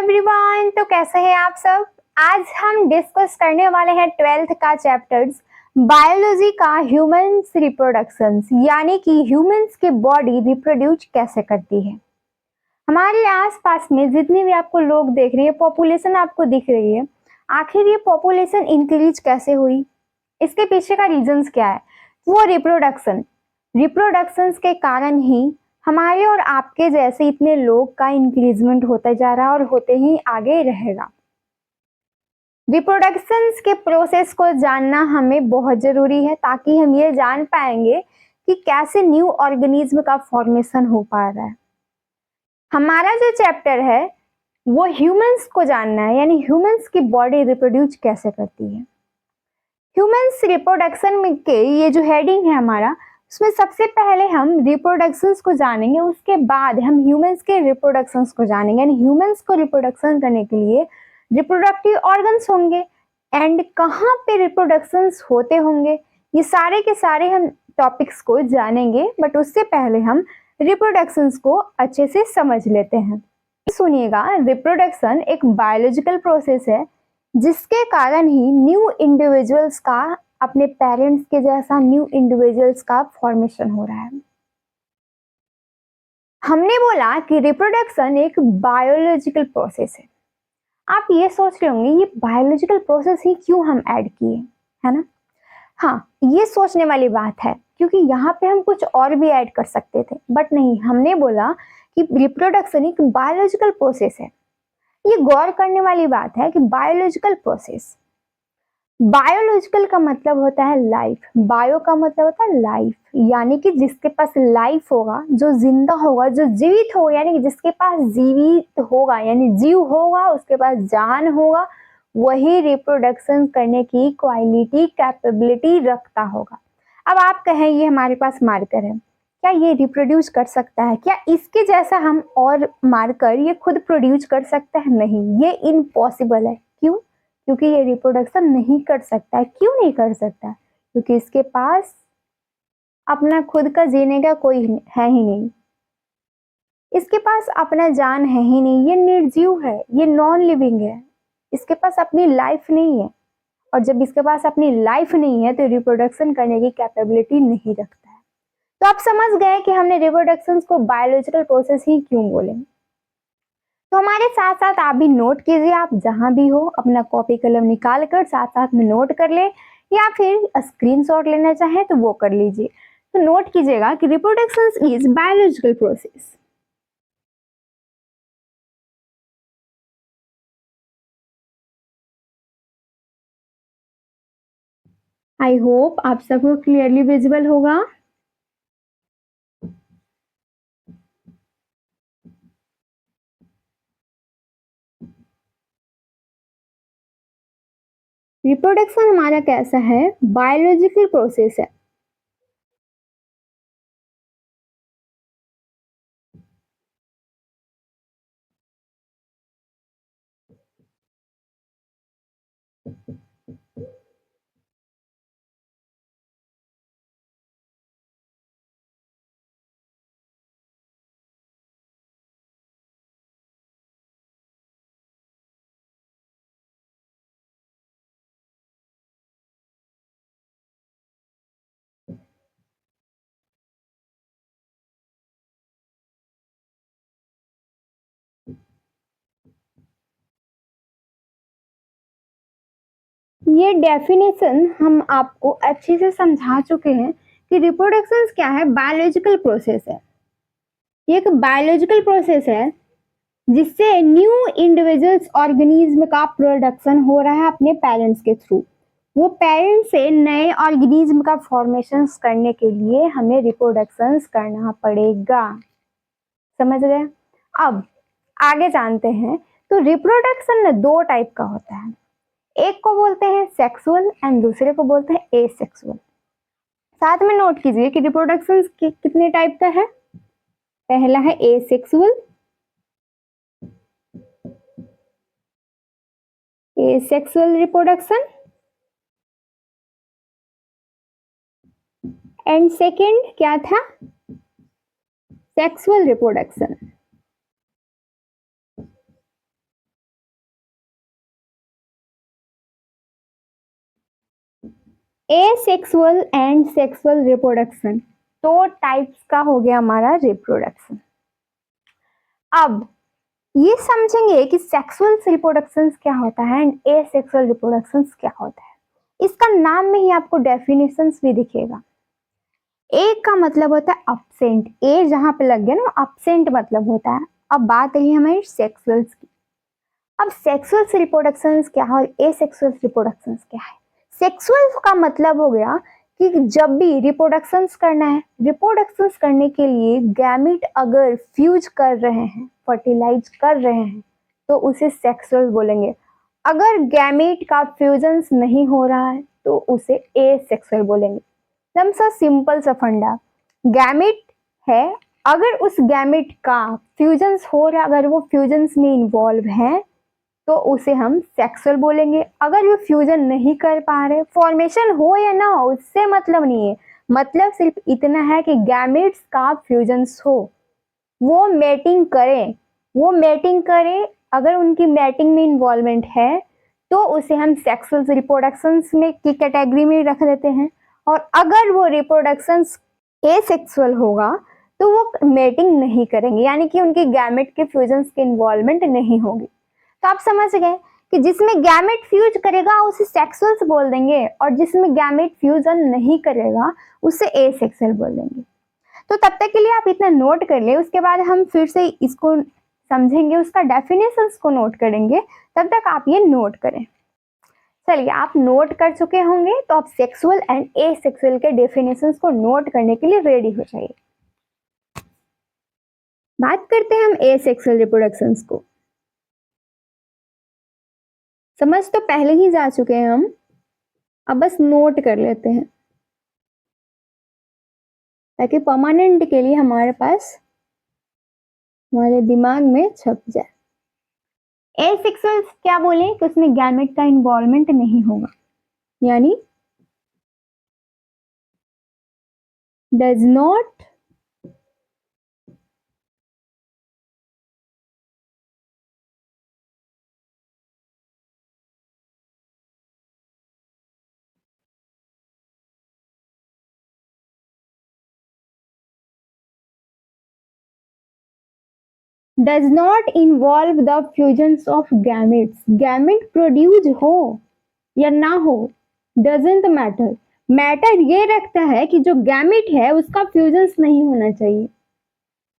Everyone, तो कैसे हैं आप सब। आज हम डिस्कस करने वाले हैं 12th का चैप्टर्स बायोलॉजी का ह्यूमंस रिप्रोडक्शंस, यानी कि ह्यूमंस की बॉडी रिप्रोड्यूस कैसे करती है। हमारे आसपास में जितने भी आपको लोग देख रहे हैं, पॉपुलेशन आपको दिख रही है, आखिर ये पॉपुलेशन इंक्रीज कैसे हुई, इसके पीछे का रीजंस क्या है। वो रिप्रोडक्शंस के कारण ही हमारे और आपके जैसे इतने लोग का इंक्रीजमेंट होता जा रहा है और होते ही आगे रहेगा। रिप्रोडक्शंस के प्रोसेस को जानना हमें बहुत जरूरी है, ताकि हम ये जान पाएंगे कि कैसे न्यू ऑर्गेनिज्म का फॉर्मेशन हो पा रहा है। हमारा जो चैप्टर है वो ह्यूमंस को जानना है, यानी ह्यूमंस की बॉडी रिप्रोड्यूस कैसे करती है। ह्यूमंस रिप्रोडक्शन में के ये जो हेडिंग है हमारा, उसमें सबसे पहले हम रिप्रोडक्शंस को जानेंगे, उसके बाद हम ह्यूमंस के रिप्रोडक्शंस को जानेंगे। यानी ह्यूमंस को रिप्रोडक्शन करने के लिए रिप्रोडक्टिव ऑर्गन्स होंगे एंड कहाँ पे रिप्रोडक्शंस होते होंगे, ये सारे के सारे हम टॉपिक्स को जानेंगे। बट उससे पहले हम रिप्रोडक्शंस को अच्छे से समझ लेते हैं। सुनिएगा, रिप्रोडक्शन एक बायोलॉजिकल प्रोसेस है जिसके कारण ही न्यू इंडिविजुअल्स का, अपने पेरेंट्स के जैसा न्यू इंडिविजुअल्स का फॉर्मेशन हो रहा है। हमने बोला कि रिप्रोडक्शन एक बायोलॉजिकल प्रोसेस है। आप ये सोच रहे होंगे, ये बायोलॉजिकल प्रोसेस ही क्यों हम ऐड किए, है ना। हाँ, ये सोचने वाली बात है, क्योंकि यहाँ पे हम कुछ और भी ऐड कर सकते थे, बट नहीं, हमने बोला कि रिप्रोडक्शन एक बायोलॉजिकल प्रोसेस है। ये गौर करने वाली बात है कि बायोलॉजिकल प्रोसेस, बायोलॉजिकल का मतलब होता है लाइफ, बायो का मतलब होता है लाइफ, यानी कि जिसके पास लाइफ होगा, जो जिंदा होगा, जो जीवित होगा, यानी कि जिसके पास जीवित होगा यानी जीव होगा, उसके पास जान होगा, वही रिप्रोडक्शन करने की क्वालिटी, कैपेबिलिटी रखता होगा। अब आप कहें ये हमारे पास मार्कर है, क्या ये रिप्रोड्यूस कर सकता है? क्या इसके जैसा हम और मार्कर ये खुद प्रोड्यूस कर सकता है? नहीं, ये इम्पॉसिबल है। क्यों? क्योंकि ये रिप्रोडक्शन नहीं कर सकता है। क्यों नहीं कर सकता? क्योंकि इसके पास अपना खुद का जीने का कोई है ही नहीं, इसके पास अपना जान है ही नहीं, ये निर्जीव है, ये नॉन लिविंग है, इसके पास अपनी लाइफ नहीं है। और जब इसके पास अपनी लाइफ नहीं है तो रिप्रोडक्शन करने की कैपेबिलिटी नहीं रखता है। तो आप समझ गए कि हमने रिप्रोडक्शन को बायोलॉजिकल प्रोसेस ही क्यों बोले। तो हमारे साथ साथ आप भी नोट कीजिए, आप जहां भी हो अपना कॉपी कलम निकाल कर साथ साथ में नोट कर ले, या फिर स्क्रीनशॉट लेना चाहे तो वो कर लीजिए। तो नोट कीजिएगा कि reproduction is biological process. I hope आप सबको क्लियरली विजिबल होगा। रिप्रोडक्शन हमारा कैसा है? बायोलॉजिकल प्रोसेस है। ये डेफिनेशन हम आपको अच्छे से समझा चुके हैं कि रिप्रोडक्शन क्या है। बायोलॉजिकल प्रोसेस है, ये एक बायोलॉजिकल प्रोसेस है जिससे न्यू इंडिविजुअल्स ऑर्गेनिज्म का प्रोडक्शन हो रहा है अपने पेरेंट्स के थ्रू। वो पेरेंट्स से नए ऑर्गेनिज्म का फॉर्मेशन करने के लिए हमें रिप्रोडक्शन करना पड़ेगा। समझ गए? अब आगे जानते हैं। तो रिप्रोडक्शन दो टाइप का होता है, एक को बोलते हैं सेक्सुअल एंड दूसरे को बोलते हैं एसेक्सुअल। साथ में नोट कीजिए कि रिप्रोडक्शन कितने टाइप का है। पहला है asexual, asexual reproduction, and second क्या था? Sexual reproduction. Asexual and sexual reproduction, दो टाइप्स का हो गया हमारा रिप्रोडक्शन। अब ये समझेंगे कि सेक्सुअल रिप्रोडक्शन क्या होता है एंड एसेक्सुअल रिप्रोडक्शन क्या होता है। इसका नाम में ही आपको डेफिनेशंस भी दिखेगा। ए का मतलब होता है अब्सेंट, ए जहां पे लग गया ना अब्सेंट मतलब होता है। अब बात रही हमारी सेक्सुअल्स की। अब सेक्सुअल रिप्रोडक्शंस क्या है और एसेक्सुअल रिप्रोडक्शंस क्या है। सेक्सुअल का मतलब हो गया कि जब भी रिप्रोडक्शंस करना है, रिप्रोडक्शंस करने के लिए गैमीट अगर फ्यूज कर रहे हैं, फर्टिलाइज कर रहे हैं, तो उसे सेक्सुअल बोलेंगे। अगर गैमीट का फ्यूजन्स नहीं हो रहा है तो उसे एसेक्सुअल बोलेंगे। एकदम सा सिंपल सा फंडा, गैमीट है, अगर उस गैमीट का फ्यूजन्स हो रहा है, अगर वो फ्यूजन्स में इन्वॉल्व है तो उसे हम सेक्सुअल बोलेंगे। अगर वो फ्यूजन नहीं कर पा रहे, फॉर्मेशन हो या ना हो उससे मतलब नहीं है, मतलब सिर्फ इतना है कि गैमेट्स का फ्यूजन्स हो, वो मेटिंग करें, वो मेटिंग करें, अगर उनकी मेटिंग में इन्वॉल्वमेंट है तो उसे हम सेक्सुअल रिप्रोडक्शंस में की कैटेगरी में रख देते हैं। और अगर वो रिप्रोडक्शंस एसेक्सुअल होगा तो वो मेटिंग नहीं करेंगे, यानी कि उनकी गैमेट के फ्यूजन्स की इन्वॉल्वमेंट नहीं होगी। तो आप समझ गए कि जिसमें गैमेट फ्यूज करेगा उसे सेक्सुअल बोल देंगे और जिसमें गैमेट फ्यूजन नहीं करेगा उसे एसेक्सुअल बोल देंगे। तो तब तक के लिए आप इतना नोट कर ले, उसके बाद हम फिर से इसको समझेंगे, उसका डेफिनेशंस को नोट करेंगे। तब तक आप ये नोट करें। चलिए, आप नोट कर चुके होंगे तो आप सेक्सुअल एंड एसेक्सुअल के डेफिनेशंस को नोट करने के लिए रेडी हो जाइए। बात करते हैं हम एसेक्सुअल रिप्रोडक्शंस को। समझ तो पहले ही जा चुके हैं हम, अब बस नोट कर लेते हैं ताकि परमानेंट के लिए हमारे पास हमारे दिमाग में छप जाए। एसेक्सुअल क्या बोले कि उसमें गैमेट का इन्वॉल्वमेंट नहीं होगा, यानी does not does not involve the fusions of gametes. Gamete produce हो या ना हो डजेंट मैटर, मैटर ये रखता है कि जो गैमेट है उसका फ्यूजन्स नहीं होना चाहिए।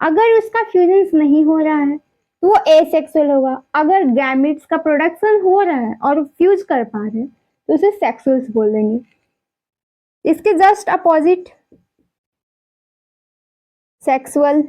अगर उसका फ्यूजन्स नहीं हो रहा है तो वो एसेक्सुअल होगा। अगर गैमेट्स का प्रोडक्शन हो रहा है और फ्यूज कर पा रहे हैं तो उसे सेक्सुअल्स बोल देंगे। इसके जस्ट अपोजिट सेक्सुअल।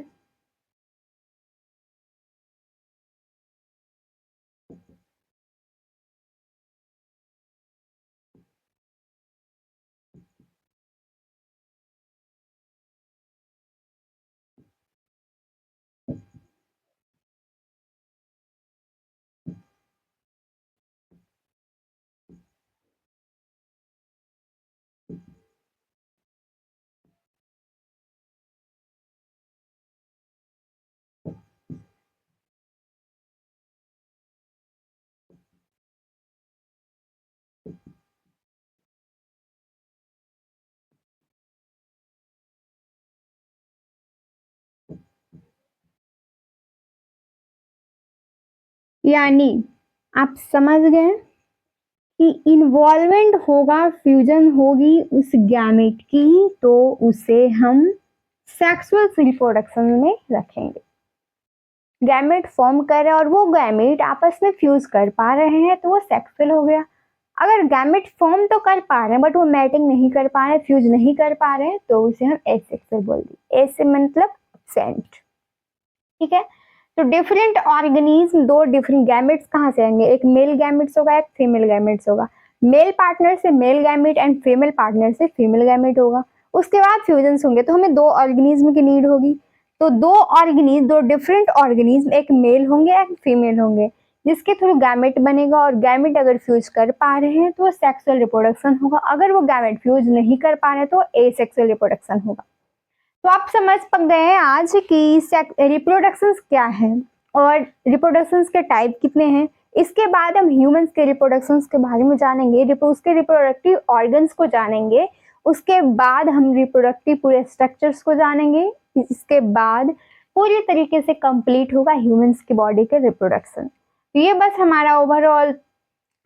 यानी आप समझ गए कि इन्वॉल्वमेंट होगा, फ्यूजन होगी उस गैमेट की, तो उसे हम सेक्सुअल रिप्रोडक्शन में रखेंगे। गैमेट फॉर्म कर रहे हैं और वो गैमेट आपस में फ्यूज कर पा रहे हैं तो वो सेक्सुअल हो गया। अगर गैमेट फॉर्म तो कर पा रहे हैं बट वो मैटिंग नहीं कर पा रहे, फ्यूज नहीं कर पा रहे हैं, तो उसे हम एसेक्सुअल बोल दिए। एसे मतलब सेंट, ठीक है। तो डिफरेंट ऑर्गेनिज्म, दो डिफरेंट गैमेट्स कहाँ से आएंगे, एक मेल गैमेट्स होगा, एक फीमेल गैमेट्स होगा। मेल पार्टनर से male gamete and female partner से फीमेल गैमेट होगा। उसके बाद फ्यूजन्स होंगे तो हमें दो ऑर्गेनिज्म की नीड होगी। तो दो डिफरेंट ऑर्गेनिज्म, एक मेल होंगे एक फीमेल होंगे, जिसके थ्रू गैमेट बनेगा। और गैमेट अगर फ्यूज कर पा रहे हैं तो सेक्सुअल रिप्रोडक्शन होगा, अगर वो गैमेट फ्यूज नहीं कर पा रहे तो एसेक्सुअल रिप्रोडक्शन होगा। तो आप समझ पा गए हैं आज कि रिप्रोडक्शंस क्या है और रिप्रोडक्शंस के टाइप कितने हैं, इसके बाद हम ह्यूमंस के रिप्रोडक्शन के बारे में जानेंगे, उसके रिप्रोडक्टिव ऑर्गन्स को जानेंगे, उसके बाद हम रिप्रोडक्टिव पूरे स्ट्रक्चर्स को जानेंगे, इसके बाद पूरी तरीके से कंप्लीट होगा ह्यूमंस की बॉडी के रिप्रोडक्शन। ये बस हमारा ओवरऑल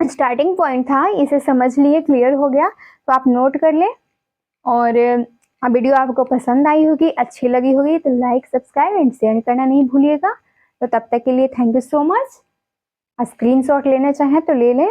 स्टार्टिंग पॉइंट था, इसे समझ लिए, क्लियर हो गया तो आप नोट कर ले। और वीडियो आपको पसंद आई होगी, अच्छी लगी होगी तो लाइक, सब्सक्राइब एंड शेयर करना नहीं भूलिएगा। तो तब तक के लिए thank you so much. Screenshot लेना चाहें तो ले लें।